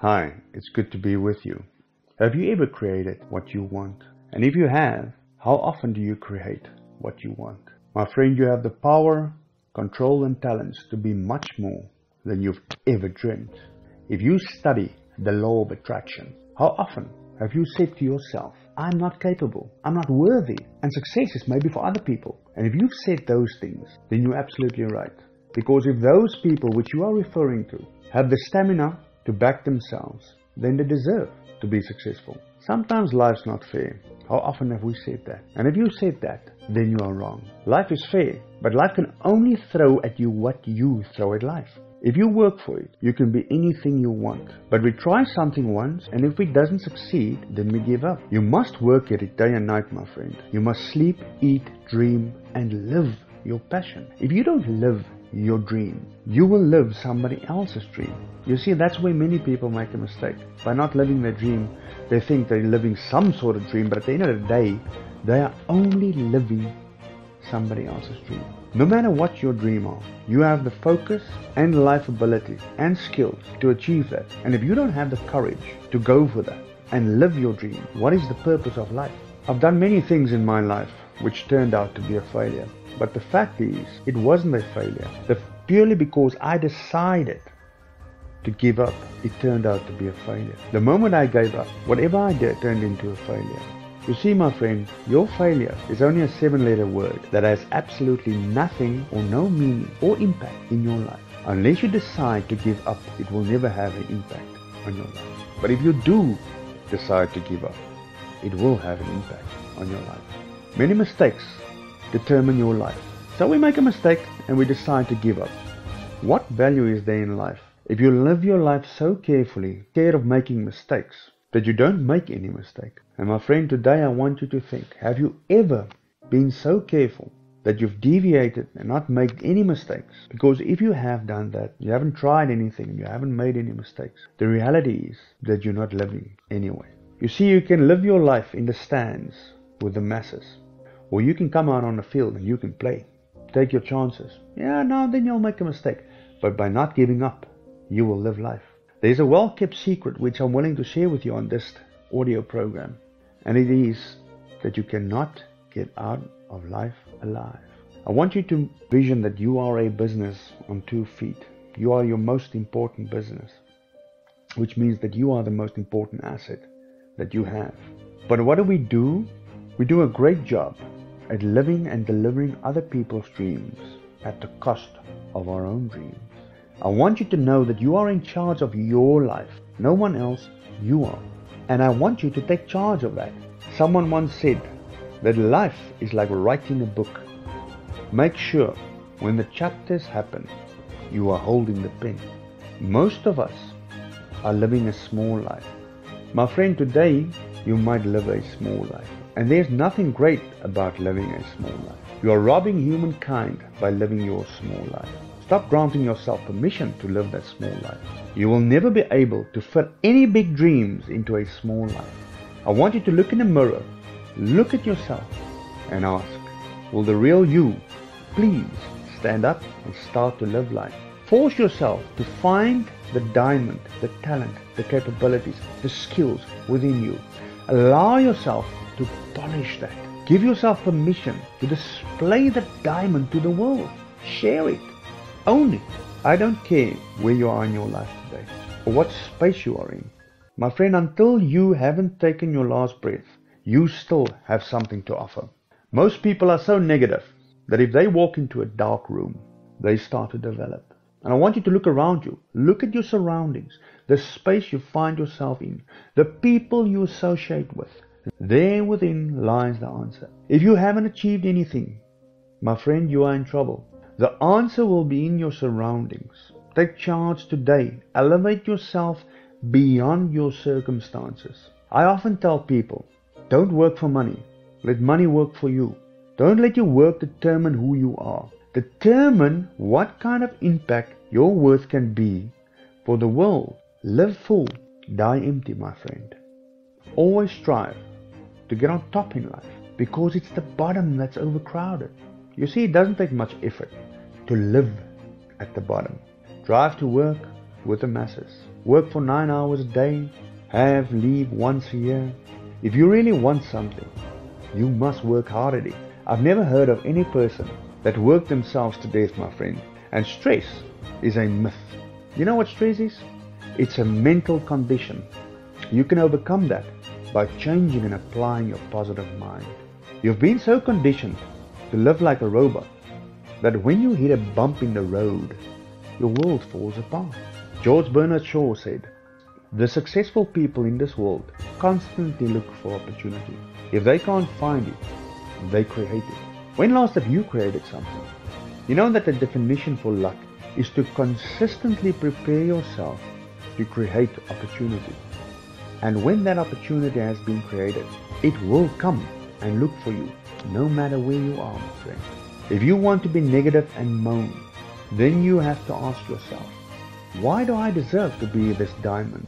Hi, it's good to be with you. Have you ever created what you want? And if you have, how often do you create what you want? My friend, you have the power, control and talents to be much more than you've ever dreamed. If you study the law of attraction, how often have you said to yourself, I'm not capable, I'm not worthy, and success is maybe for other people? And if you've said those things, then you're absolutely right. Because if those people which you are referring to have the stamina to back themselves, then they deserve to be successful. Sometimes life's not fair. How often have we said that? And if you said that, then you are wrong. Life is fair, but life can only throw at you what you throw at life. If you work for it, you can be anything you want. But we try something once, and if it doesn't succeed, then we give up. You must work at it day and night, my friend. You must sleep, eat, dream, and live your passion. If you don't live your dream, you will live somebody else's dream. You see, that's where many people make a mistake. By not living their dream, they think they're living some sort of dream, but at the end of the day, they are only living somebody else's dream. No matter what your dream are, you have the focus and life ability and skills to achieve that. And if you don't have the courage to go for that and live your dream, what is the purpose of life? I've done many things in my life which turned out to be a failure. But the fact is, it wasn't a failure. Purely because I decided to give up, it turned out to be a failure. The moment I gave up, whatever I did turned into a failure. You see, my friend, your failure is only a 7-letter word that has absolutely nothing or no meaning or impact in your life. Unless you decide to give up, it will never have an impact on your life. But if you do decide to give up, it will have an impact on your life. Many mistakes determine your life. So we make a mistake and we decide to give up. What value is there in life if you live your life so carefully, scared of making mistakes, that you don't make any mistake? And my friend, today I want you to think, have you ever been so careful that you've deviated and not made any mistakes? Because if you have done that, you haven't tried anything, you haven't made any mistakes, the reality is that you're not living anyway. You see, you can live your life in the stands with the masses, or you can come out on the field and you can play. Take your chances. Yeah, now then you'll make a mistake. But by not giving up, you will live life. There's a well-kept secret which I'm willing to share with you on this audio program. And it is that you cannot get out of life alive. I want you to vision that you are a business on 2 feet. You are your most important business, which means that you are the most important asset that you have. But what do? We do a great job at living and delivering other people's dreams at the cost of our own dreams. I want you to know that you are in charge of your life. No one else, you are. And I want you to take charge of that. Someone once said that life is like writing a book. Make sure when the chapters happen, you are holding the pen. Most of us are living a small life. My friend, today you might live a small life. And there's nothing great about living a small life. You are robbing humankind by living your small life. Stop granting yourself permission to live that small life. You will never be able to fit any big dreams into a small life. I want you to look in the mirror, look at yourself, and ask, will the real you please stand up and start to live life? Force yourself to find the diamond, the talent, the capabilities, the skills within you. Allow yourself to polish that. Give yourself permission to display the diamond to the world. Share it. Own it. I don't care where you are in your life today or what space you are in. My friend, until you haven't taken your last breath, you still have something to offer. Most people are so negative that if they walk into a dark room, they start to develop. And I want you to look around you. Look at your surroundings, the space you find yourself in, the people you associate with. There within lies the answer. If you haven't achieved anything, my friend, you are in trouble. The answer will be in your surroundings. Take charge today. Elevate yourself beyond your circumstances. I often tell people, don't work for money. Let money work for you. Don't let your work determine who you are. Determine what kind of impact your worth can be for the world. Live full, die empty, my friend. Always strive to get on top in life, because it's the bottom that's overcrowded. You see, it doesn't take much effort to live at the bottom. Drive to work with the masses. work for 9 hours a day, have leave once a year. If you really want something, you must work hard at it. I've never heard of any person that worked themselves to death, my friend. And stress is a myth. You know what stress is? It's a mental condition. You can overcome that by changing and applying your positive mind. You've been so conditioned to live like a robot that when you hit a bump in the road, your world falls apart. George Bernard Shaw said, "The successful people in this world constantly look for opportunity. If they can't find it, they create it." When last have you created something? You know that the definition for luck is to consistently prepare yourself to create opportunity. And when that opportunity has been created, it will come and look for you, no matter where you are, my friend. If you want to be negative and moan, then you have to ask yourself, why do I deserve to be this diamond?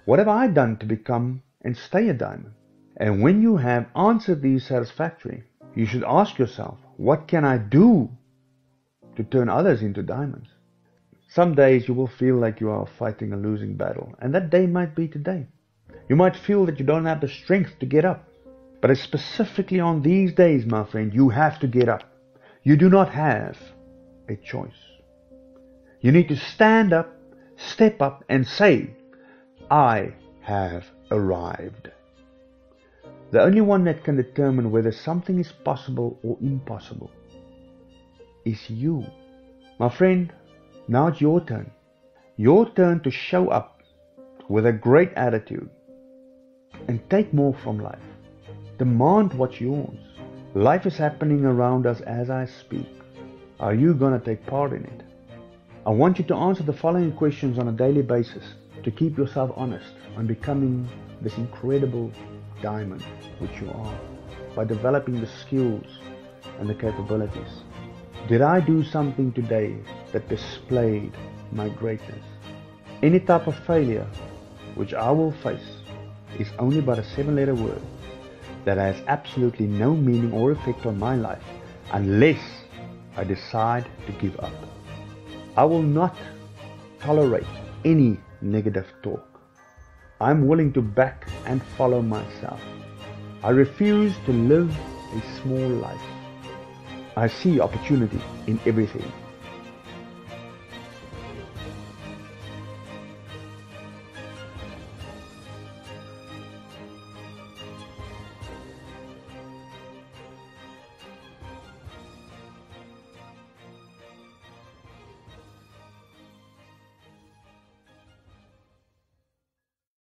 What have I done to become and stay a diamond? And when you have answered these satisfactorily, you should ask yourself, what can I do to turn others into diamonds? Some days you will feel like you are fighting a losing battle, and that day might be today. You might feel that you don't have the strength to get up. But it's specifically on these days, my friend, you have to get up. You do not have a choice. You need to stand up, step up, and say, I have arrived. The only one that can determine whether something is possible or impossible is you. My friend, now it's your turn. Your turn to show up with a great attitude and take more from life. Demand what's yours. Life is happening around us as I speak. Are you going to take part in it? I want you to answer the following questions on a daily basis to keep yourself honest on becoming this incredible diamond which you are, by developing the skills and the capabilities. Did I do something today that displayed my greatness? Any type of failure which I will face is only but a 7-letter word that has absolutely no meaning or effect on my life unless I decide to give up. I will not tolerate any negative talk. I'm willing to back and follow myself. I refuse to live a small life. I see opportunity in everything.